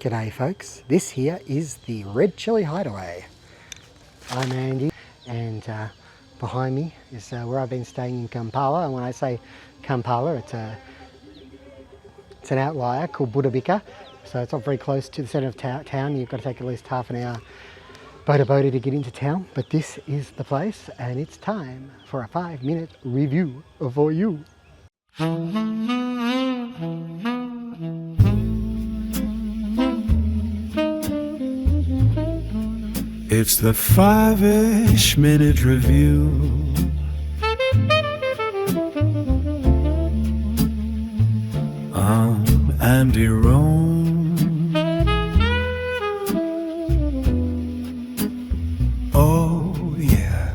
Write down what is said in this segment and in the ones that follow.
G'day folks, this here is the Red Chilli Hideaway. I'm Andy and behind me is where I've been staying in Kampala, and when I say Kampala it's an outlier called Budabika, so it's not very close to the centre of town. You've got to take at least half an hour boda to get into town, but this is the place and it's time for a 5-minute review for you. It's the 5-ish minute review. I'm Andy Roan. Oh yeah.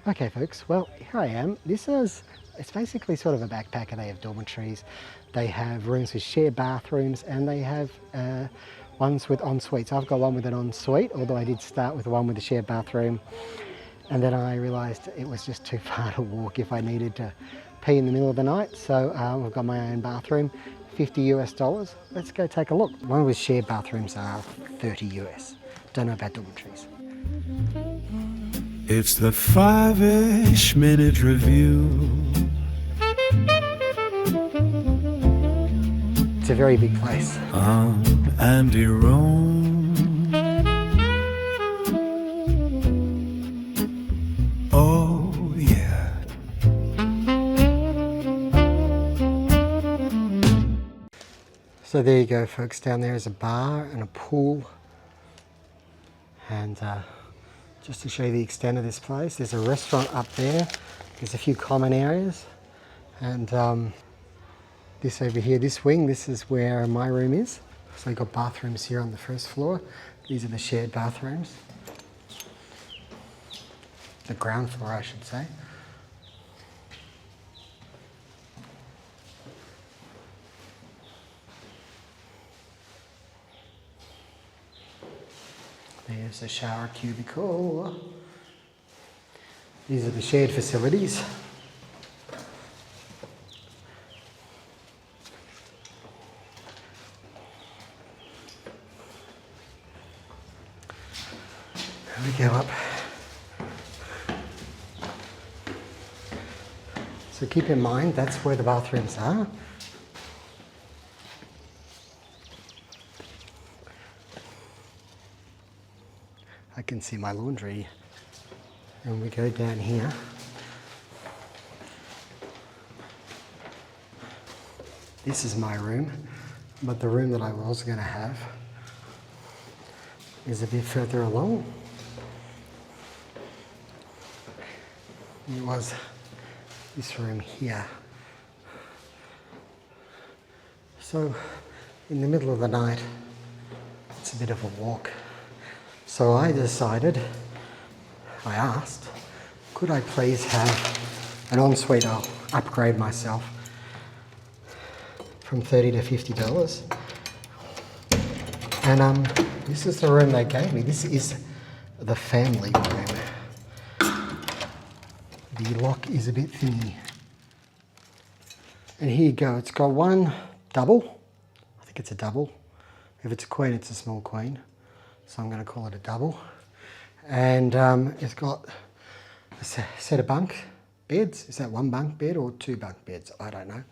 Okay folks, well here I am. It's basically sort of a backpacker. They have dormitories, they have rooms with shared bathrooms, and they have ones with en-suites. I've got one with an en-suite, although I did start with one with a shared bathroom, and then I realised it was just too far to walk if I needed to pee in the middle of the night. So I've got my own bathroom, $50 US. Let's go take a look. One with shared bathrooms are $30 US. Don't know about dormitories. It's the 5-ish minute review. It's a very big place. I'm Andy Roan. Oh yeah. So there you go folks, down there is a bar and a pool, and just to show you the extent of this place, there's a restaurant up there, there's a few common areas, and this over here, this wing, this is where my room is. So you've got bathrooms here on the first floor. These are the shared bathrooms. The ground floor, I should say. There's a shower cubicle. These are the shared facilities. We go up. So keep in mind, that's where the bathrooms are. I can see my laundry. And we go down here. This is my room, but the room that I was going to have is a bit further along. It was this room here. So in the middle of the night, it's a bit of a walk. So I asked, could I please have an ensuite? I'll upgrade myself from $30 to $50. And this is the room they gave me. This is the family room. The lock is a bit thinny. And here you go. It's got one double. I think it's a double. If it's a queen, it's a small queen. So I'm going to call it a double. And it's got a set of bunk beds. Is that one bunk bed or 2 bunk beds? I don't know.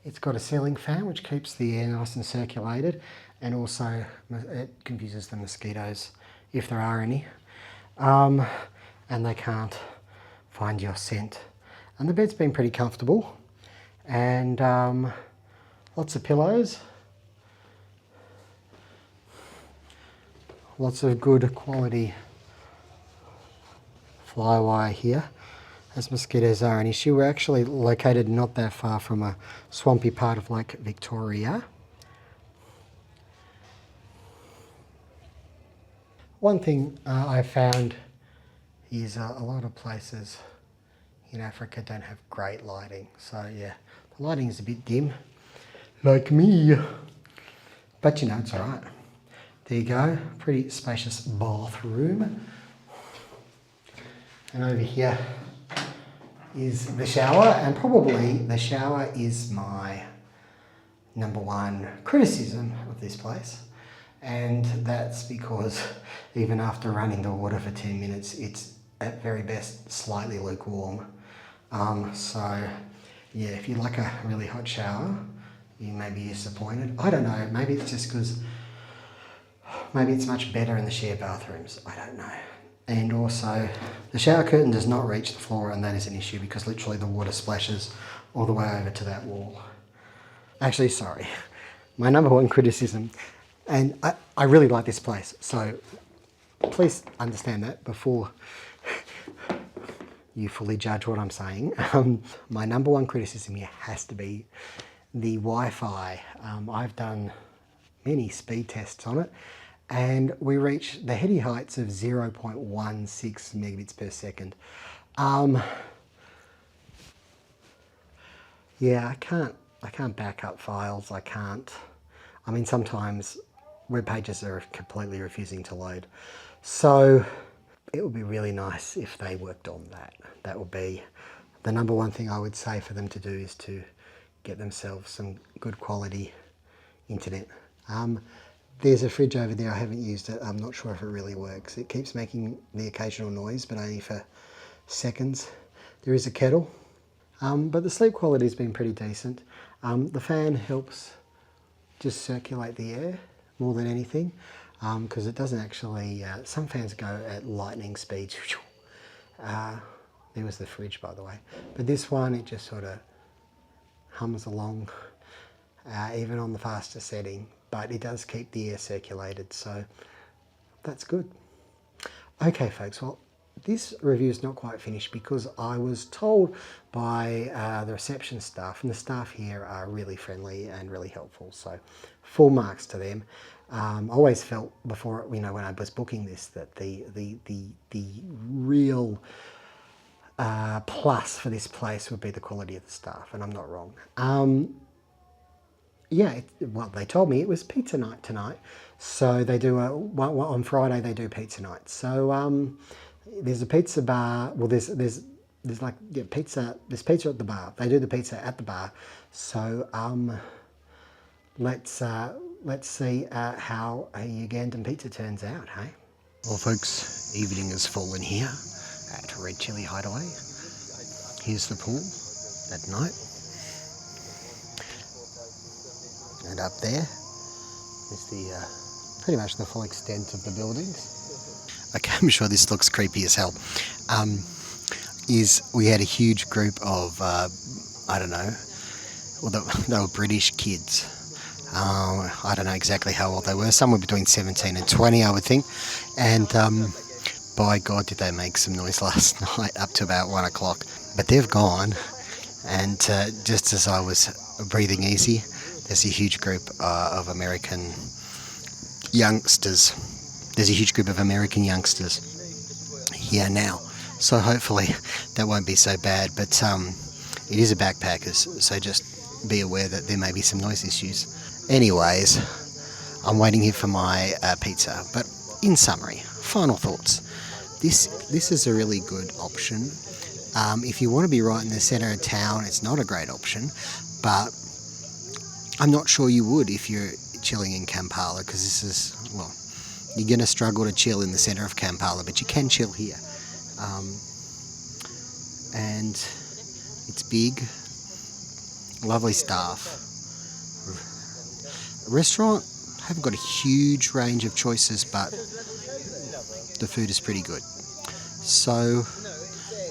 It's got a ceiling fan which keeps the air nice and circulated, and also it confuses the mosquitoes if there are any. And they can't find your scent. And the bed's been pretty comfortable, and lots of pillows. Lots of good quality fly wire here, as mosquitoes are an issue. We're actually located not that far from a swampy part of Lake Victoria. One thing I found is a lot of places in Africa don't have great lighting. So yeah, the lighting is a bit dim, like me. But you know, it's all right. There you go, pretty spacious bathroom. And over here, is the shower, and probably the shower is my number one criticism of this place. And that's because even after running the water for 10 minutes, it's at very best slightly lukewarm. So yeah, if you like a really hot shower, you may be disappointed. I don't know, maybe it's just because maybe it's much better in the shared bathrooms. I don't know. And also, the shower curtain does not reach the floor, and that is an issue because literally the water splashes all the way over to that wall. Actually, sorry. My number one criticism, and I really like this place, so please understand that before you fully judge what I'm saying. My number one criticism here has to be the Wi-Fi. I've done many speed tests on it, and we reach the heady heights of 0.16 megabits per second. Yeah, I can't back up files. I mean, sometimes web pages are completely refusing to load. So it would be really nice if they worked on that. That would be the number one thing I would say for them to do, is to get themselves some good quality internet. There's a fridge over there, I haven't used it. I'm not sure if it really works. It keeps making the occasional noise, but only for seconds. There is a kettle, but the sleep quality has been pretty decent. The fan helps just circulate the air more than anything, because it doesn't actually, some fans go at lightning speeds. There was the fridge, by the way. But this one, it just sort of hums along, even on the faster setting, but it does keep the air circulated, so that's good. Okay, folks, well, this review is not quite finished because I was told by the reception staff, and the staff here are really friendly and really helpful, so full marks to them. I always felt before, when I was booking this, that the real plus for this place would be the quality of the staff, and I'm not wrong. Yeah, well, they told me it was pizza night tonight, so they do on Friday they do pizza night. So there's a pizza bar. Well, there's like, yeah, pizza. There's pizza at the bar. They do the pizza at the bar. So let's see how a Ugandan pizza turns out, hey? Well, folks, evening has fallen here at Red Chilli Hideaway. Here's the pool at night. And up there is the pretty much the full extent of the buildings. Okay, I'm sure this looks creepy as hell. We had a huge group of, I don't know, well, they were British kids. I don't know exactly how old they were, somewhere between 17 and 20, I would think. And by God, did they make some noise last night up to about 1 o'clock. But they've gone, and just as I was breathing easy, there's a huge group of American youngsters. There's a huge group of American youngsters here now. So hopefully that won't be so bad. But it is a backpackers, so just be aware that there may be some noise issues. Anyways, I'm waiting here for my pizza. But in summary, final thoughts. This is a really good option. If you want to be right in the centre of town, it's not a great option. But I'm not sure you would if you're chilling in Kampala, because this is, well, you're going to struggle to chill in the centre of Kampala, but you can chill here. And it's big, lovely staff. Restaurant, haven't got a huge range of choices, but the food is pretty good. So,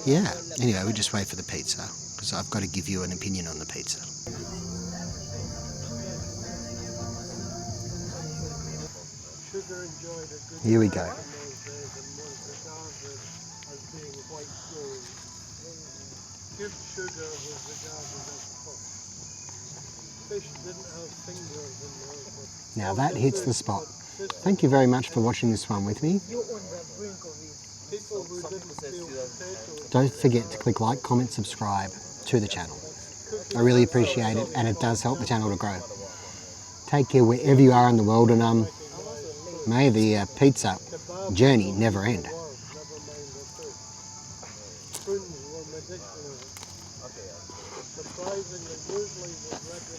yeah, anyway, we'll just wait for the pizza, because I've got to give you an opinion on the pizza. Here we go. Now that hits the spot. Thank you very much for watching this one with me. Don't forget to click like, comment, subscribe to the channel. I really appreciate it, and it does help the channel to grow. Take care wherever you are in the world, and may the pizza journey never end. Surprisingly, usually would recommend